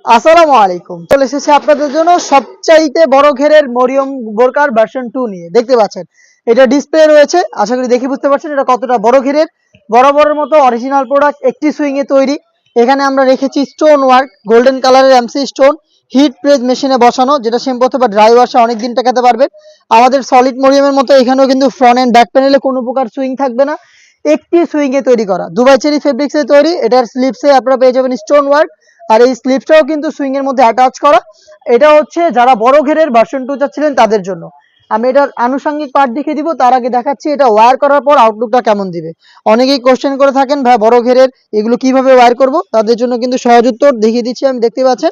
আসসালামু আলাইকুম। চলে এসেছি আপনাদের জন্য সবচাইতে বড় ঘেরের মরিয়ম বোরকার ভার্সন 2 নিয়ে। দেখতে পাচ্ছেন এটা ডিসপ্লে রয়েছে, আশা করি দেখে বুঝতে পারছেন এটা কতটা বড় ঘেরের। বরাবরের মতো অরিজিনাল প্রোডাক্ট, একটি সুইং এ তৈরি। এখানে আমরা রেখেছি স্টোন ওয়ার্ক, গোল্ডেন কালারের এমসি স্টোন, হিট প্রেস মেশিনে বসানো, যেটা শ্যাম্পু অথবা ড্রাই ওয়াশে অনেকদিন টেকাতে পারবেন। আমাদের সলিড মরিয়মের মতো এখানেও কিন্তু ফ্রন্ট এন্ড ব্যাক প্যানেলে কোনো প্রকার সুইং থাকবে না, একটি সুইং এ তৈরি করা। দুবাই চেরি ফেব্রিক্স এ তৈরি। এটার স্লিপসে আপনারা পেয়ে যাবেন স্টোন ওয়ার্ক, আর এই স্লিপসটাও কিন্তু সুইং এর মধ্যে অ্যাটাচ করা। এটা হচ্ছে যারা বড় ঘেরের ভার্সন 2 চাচ্ছিলেন তাদের জন্য। আমি এটার আনুষঙ্গিক পার্ট দেখিয়ে দিব, তার আগে দেখাচ্ছি এটা ওয়্যার করার পর আউটলুকটা কেমন দিবে। অনেকেই কোশ্চেন করে থাকেন ভাই বড় ঘেরের এগুলো কিভাবে ওয়্যার করব, তাদের জন্য কিন্তু সহজ উত্তর দেখিয়ে দিচ্ছি আমি। দেখতে পাচ্ছেন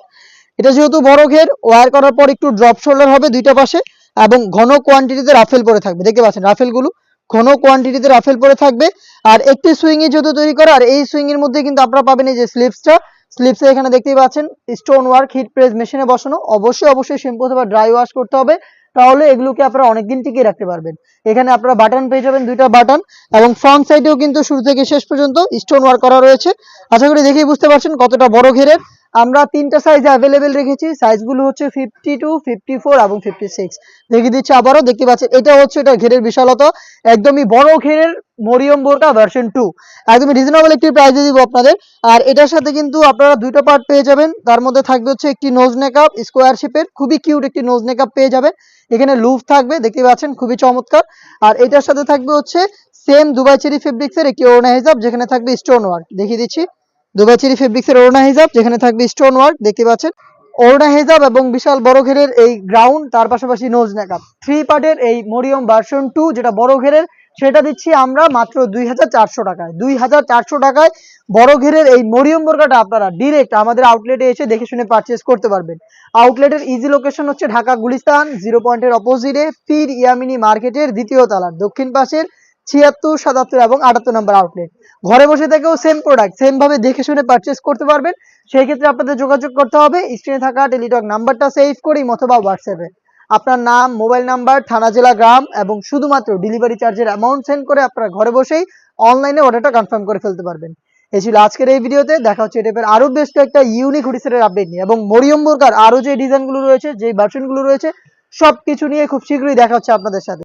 এটা যেহেতু বড় ঘের, ওয়্যার করার পর একটু ড্রপ শোল্ডার হবে দুইটা পাশে, এবং ঘন কোয়ান্টিটিতে রাফেল পরে থাকবে। দেখতে পাচ্ছেন রাফেলগুলো ঘন কোয়ান্টিটিতে রাফেল পরে থাকবে। আর একটি সুইং এ যেহেতু তৈরি করা, আর এই সুইং এর মধ্যে কিন্তু আপনারা পাবেন এই যে স্লিপসে এখানে দেখতেই পাচ্ছেন স্টোন ওয়ার্ক, হিট প্রেস মেশিনে বসানো। অবশ্যই শ্যাম্পু অথবা ড্রাই ওয়াশ করতে হবে, তাহলে এগুলোকে আপনারা অনেকদিন টিকিয়ে রাখতে পারবেন। এখানে আপনারা বাটন পেয়ে যাবেন, দুইটা বাটন, এবং ফ্রন্ট সাইডেও কিন্তু শুরু থেকে শেষ পর্যন্ত স্টোন ওয়ার্ক করা রয়েছে। আশা করি দেখেই বুঝতে পারছেন কতটা বড় ঘেরের। আমরা তিনটা সাইজে অ্যাভেলেবেল রেখেছি, সাইজগুলো হচ্ছে 52, 54 এবং 56। দেখিয়ে দিচ্ছি আবারও। দেখতে পাচ্ছেন এটা হচ্ছে এটা ঘেরের বিশালতা, একদমই বড় ঘেরের মরিয়ম বোরকা ভার্সন 2, একদমই রিজনেবল একটি প্রাইসে দিব আপনাদের। আর এটার সাথে কিন্তু আপনারা দুইটা পার্ট পেয়ে যাবেন, তার মধ্যে থাকবে হচ্ছে একটি নোজ নেকআপ স্কোয়ার শেপের, খুবই কিউট একটি নোজ নেকআপ পেয়ে যাবেন। এখানে লুফ থাকবে, দেখতে পাচ্ছেন খুবই চমৎকার। আর এটার সাথে থাকবে হচ্ছে সেম দুবাই চেরি ফেব্রিক্সের একটি ওড়না হিজাব, যেখানে থাকবে স্টোন ওয়ার্ক। দেখিয়ে দিচ্ছি দুবাই চেরি ফেব্রিক্সের ওড়না হিজাব, যেখানে থাকবে স্টোন ওয়ার্ক। দেখতে পাচ্ছেন ওড়না হিজাব এবং বিশাল বড় ঘেরের এই গ্রাউন্ড, তার পাশাপাশি নোজ নেকআপ, 3 পার্টের এই মরিয়ম ভার্সন 2 যেটা বড় ঘেরের, সেটা দিচ্ছি আমরা মাত্র 2400 টাকায়। 2400 টাকায় বড় ঘেরের এই মরিয়ম বোরকাটা আপনারা ডিরেক্ট আমাদের আউটলেটে এসে দেখে শুনে পারচেজ করতে পারবেন। আউটলেটের ইজি লোকেশন হচ্ছে ঢাকা গুলিস্তান 0 পয়েন্টের অপোজিটে পীর ইয়ামিনী মার্কেটের দ্বিতীয় তলার দক্ষিণ পাশের 76, 77 এবং 78 নম্বর আউটলেট। ঘরে বসে থেকেও সেম প্রোডাক্ট সেম ভাবে দেখে শুনে পারচেজ করতে পারবেন। সেই ক্ষেত্রে আপনাদের যোগাযোগ করতে হবে স্ক্রিনে থাকা টেলিটক নাম্বারটা সেভ করে অথবা হোয়াটসঅ্যাপে আপনার নাম, মোবাইল নাম্বার, থানা, জেলা, গ্রাম এবং শুধুমাত্র ডেলিভারি চার্জের অ্যামাউন্ট সেন্ড করে আপনারা ঘরে বসেই অনলাইনে অর্ডারটা কনফার্ম করে ফেলতে পারবেন। এই ছিল আজকের এই ভিডিওতে। দেখা হচ্ছে এই টাইপের আরো বেশ কয়েকটা ইউনিক হুডিসের আপডেট নিয়ে, এবং মরিয়ম বোরকার আরো যে ডিজাইনগুলো রয়েছে, যে ভার্সনগুলো রয়েছে, সবকিছু নিয়ে খুব শীঘ্রই দেখা হচ্ছে আপনাদের সাথে।